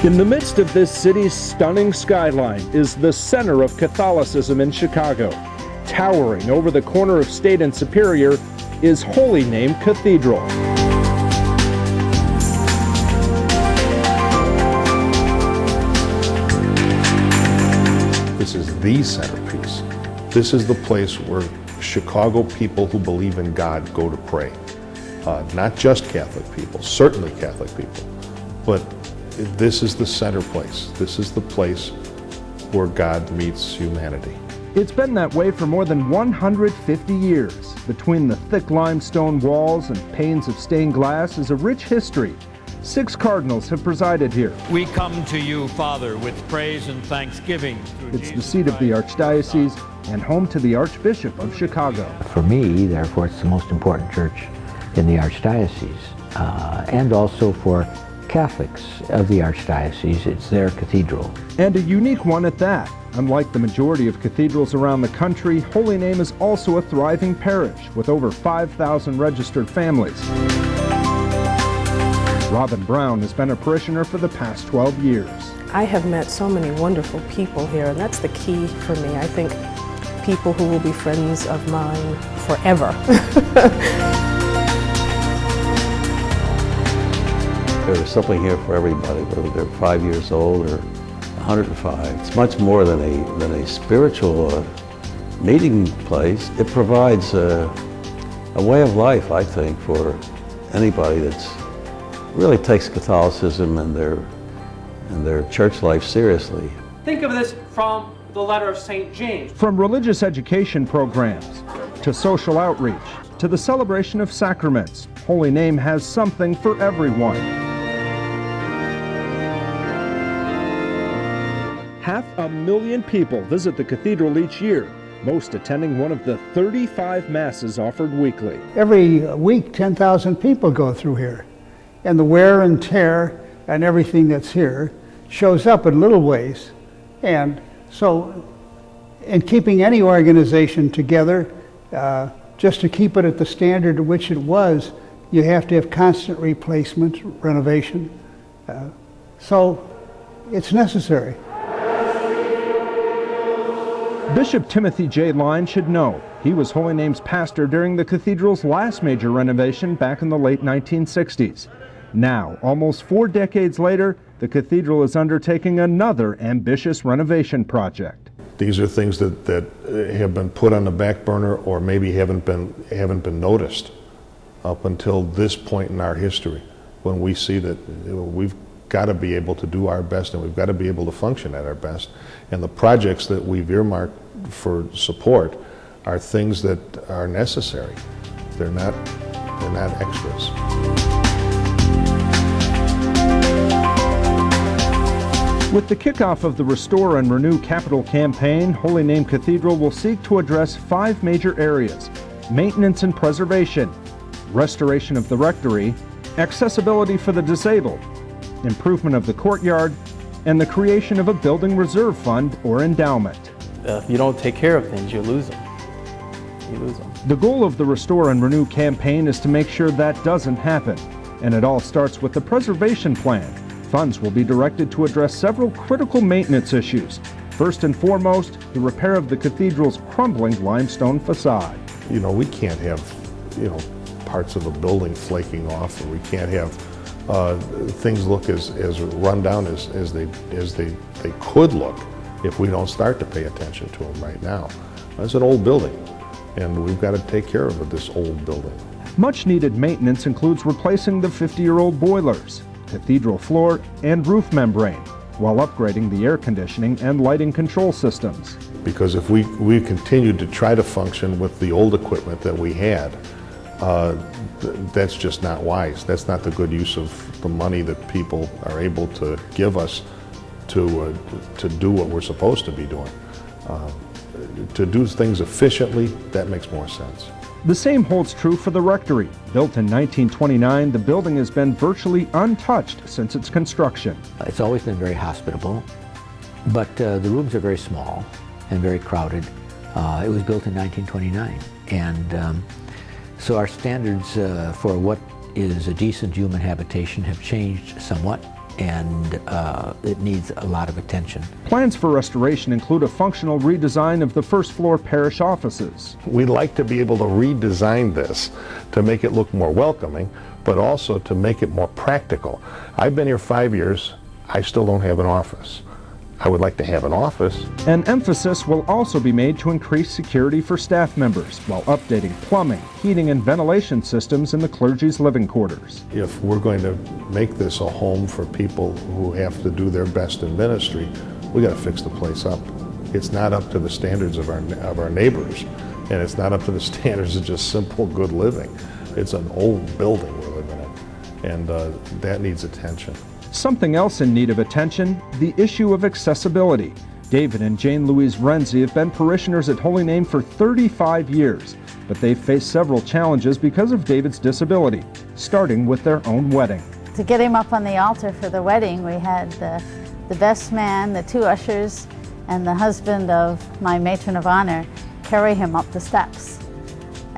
In the midst of this city's stunning skyline is the center of Catholicism in Chicago. Towering over the corner of State and Superior is Holy Name Cathedral. This is the centerpiece. This is the place where Chicago people who believe in God go to pray. Not just Catholic people, certainly Catholic people, but this is the center place. This is the place where God meets humanity. It's been that way for more than 150 years. Between the thick limestone walls and panes of stained glass is a rich history. 6 cardinals have presided here. We come to you, Father, with praise and thanksgiving. It's the seat of the Archdiocese and home to the Archbishop of Chicago. For me, therefore, it's the most important church in the Archdiocese, and also for Catholics of the Archdiocese, it's their cathedral. And a unique one at that. Unlike the majority of cathedrals around the country, Holy Name is also a thriving parish with over 5,000 registered families. Robin Brown has been a parishioner for the past 12 years. I have met so many wonderful people here, and that's the key for me. I think people who will be friends of mine forever. There's something here for everybody, whether they're 5 years old or 105. It's much more than a spiritual meeting place. It provides a way of life, I think, for anybody that's really takes Catholicism and their church life seriously. Think of this from the letter of St. James. From religious education programs to social outreach to the celebration of sacraments, Holy Name has something for everyone. 500,000 people visit the cathedral each year, most attending one of the 35 masses offered weekly. Every week, 10,000 people go through here. And the wear and tear and everything that's here shows up in little ways. And so, in keeping any organization together, just to keep it at the standard at which it was, you have to have constant replacement, renovation. So, it's necessary. Bishop Timothy J. Line should know. He was Holy Name's pastor during the cathedral's last major renovation back in the late 1960s. Now, almost 4 decades later, the cathedral is undertaking another ambitious renovation project. These are things that have been put on the back burner or maybe haven't been noticed up until this point in our history, when we see that we've got to be able to do our best and we've got to be able to function at our best. And the projects that we've earmarked for support are things that are necessary. They're not extras. With the kickoff of the Restore and Renew Capital campaign, Holy Name Cathedral will seek to address 5 major areas: maintenance and preservation, restoration of the rectory, accessibility for the disabled, improvement of the courtyard, and the creation of a building reserve fund or endowment. If you don't take care of things, you lose them. You lose them. The goal of the Restore and Renew campaign is to make sure that doesn't happen, and it all starts with the preservation plan. Funds will be directed to address several critical maintenance issues. First and foremost, the repair of the cathedral's crumbling limestone facade. You know, we can't have, parts of the building flaking off, or we can't have things look as run down as they could look if we don't start to pay attention to them right now. That's an old building, and we've got to take care of this old building. Much needed maintenance includes replacing the 50-year-old boilers, cathedral floor, and roof membrane, while upgrading the air conditioning and lighting control systems. Because if we continued to try to function with the old equipment that we had, that's just not wise. That's not the good use of the money that people are able to give us to do what we're supposed to be doing. To do things efficiently, that makes more sense. The same holds true for the rectory. Built in 1929, the building has been virtually untouched since its construction. It's always been very hospitable, but the rooms are very small and very crowded. It was built in 1929, and so our standards for what is a decent human habitation have changed somewhat. and it needs a lot of attention. Plans for restoration include a functional redesign of the first floor parish offices. We'd like to be able to redesign this to make it look more welcoming, but also to make it more practical. I've been here 5 years. I still don't have an office. I would like to have an office. An emphasis will also be made to increase security for staff members while updating plumbing, heating, and ventilation systems in the clergy's living quarters. If we're going to make this a home for people who have to do their best in ministry, we got to fix the place up. It's not up to the standards of our neighbors, and it's not up to the standards of just simple good living. It's an old building we're living in, and that needs attention. Something else in need of attention, the issue of accessibility. David and Jane Louise Renzi have been parishioners at Holy Name for 35 years, but they've faced several challenges because of David's disability, starting with their own wedding. To get him up on the altar for the wedding, we had the best man, the 2 ushers, and the husband of my matron of honor carry him up the steps.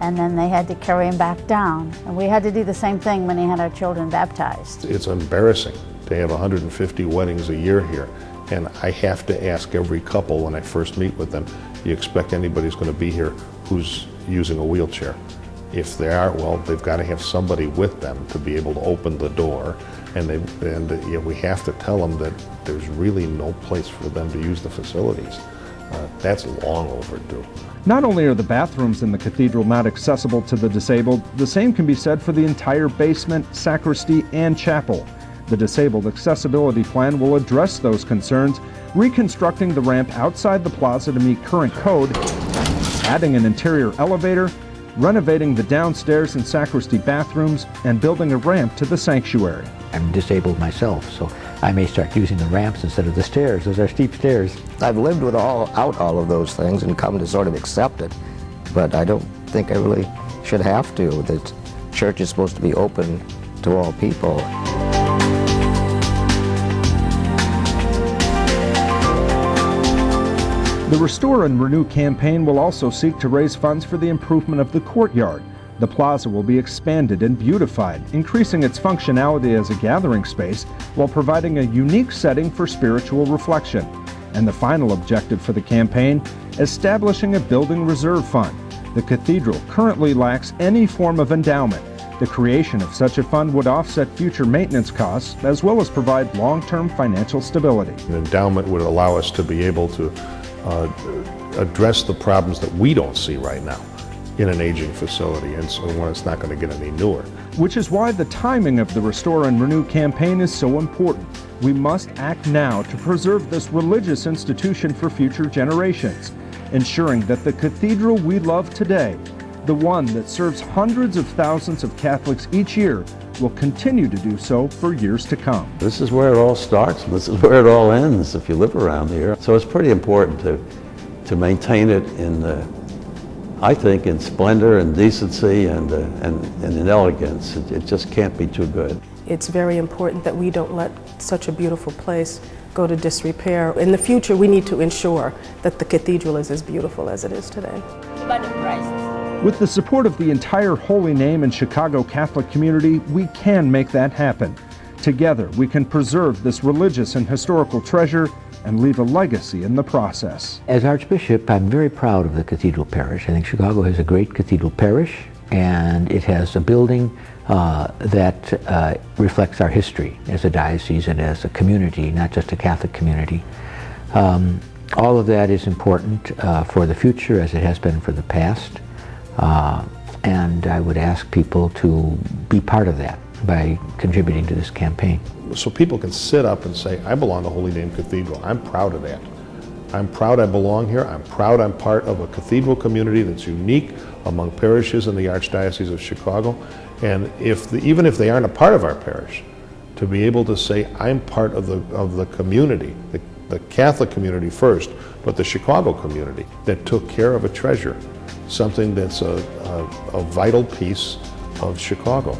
And then they had to carry him back down. And we had to do the same thing when he had our children baptized. It's embarrassing to have 150 weddings a year here. And I have to ask every couple when I first meet with them, you expect anybody's going to be here who's using a wheelchair? If they are, well, they've got to have somebody with them to be able to open the door. And we have to tell them that there's really no place for them to use the facilities. That's long overdue. Not only are the bathrooms in the cathedral not accessible to the disabled, the same can be said for the entire basement, sacristy, and chapel. The Disabled Accessibility Plan will address those concerns, reconstructing the ramp outside the plaza to meet current code, adding an interior elevator, renovating the downstairs and sacristy bathrooms, and building a ramp to the sanctuary. I'm disabled myself, so I may start using the ramps instead of the stairs. Those are steep stairs. I've lived out all of those things and come to sort of accept it, but I don't think I really should have to. The church is supposed to be open to all people. The Restore and Renew campaign will also seek to raise funds for the improvement of the courtyard. The plaza will be expanded and beautified, increasing its functionality as a gathering space while providing a unique setting for spiritual reflection. And the final objective for the campaign, establishing a building reserve fund. The cathedral currently lacks any form of endowment. The creation of such a fund would offset future maintenance costs as well as provide long-term financial stability. An endowment would allow us to be able to address the problems that we don't see right now in an aging facility, and so when it's not going to get any newer. Which is why the timing of the Restore and Renew campaign is so important. We must act now to preserve this religious institution for future generations, ensuring that the cathedral we love today, the one that serves hundreds of thousands of Catholics each year, will continue to do so for years to come. This is where it all starts, and this is where it all ends if you live around here. So it's pretty important to maintain it in, I think, in splendor and decency and in elegance. It just can't be too good. It's very important that we don't let such a beautiful place go to disrepair. In the future, we need to ensure that the cathedral is as beautiful as it is today. With the support of the entire Holy Name and Chicago Catholic community, we can make that happen. Together, we can preserve this religious and historical treasure and leave a legacy in the process. As Archbishop, I'm very proud of the cathedral parish. I think Chicago has a great cathedral parish, and it has a building that reflects our history as a diocese and as a community, not just a Catholic community. All of that is important for the future as it has been for the past. And I would ask people to be part of that by contributing to this campaign. So people can sit up and say, I belong to Holy Name Cathedral. I'm proud of that. I'm proud I belong here. I'm proud I'm part of a cathedral community that's unique among parishes in the Archdiocese of Chicago. And even if they aren't a part of our parish, to be able to say, I'm part of the community, the Catholic community first, but the Chicago community that took care of a treasure, something that's a vital piece of Chicago.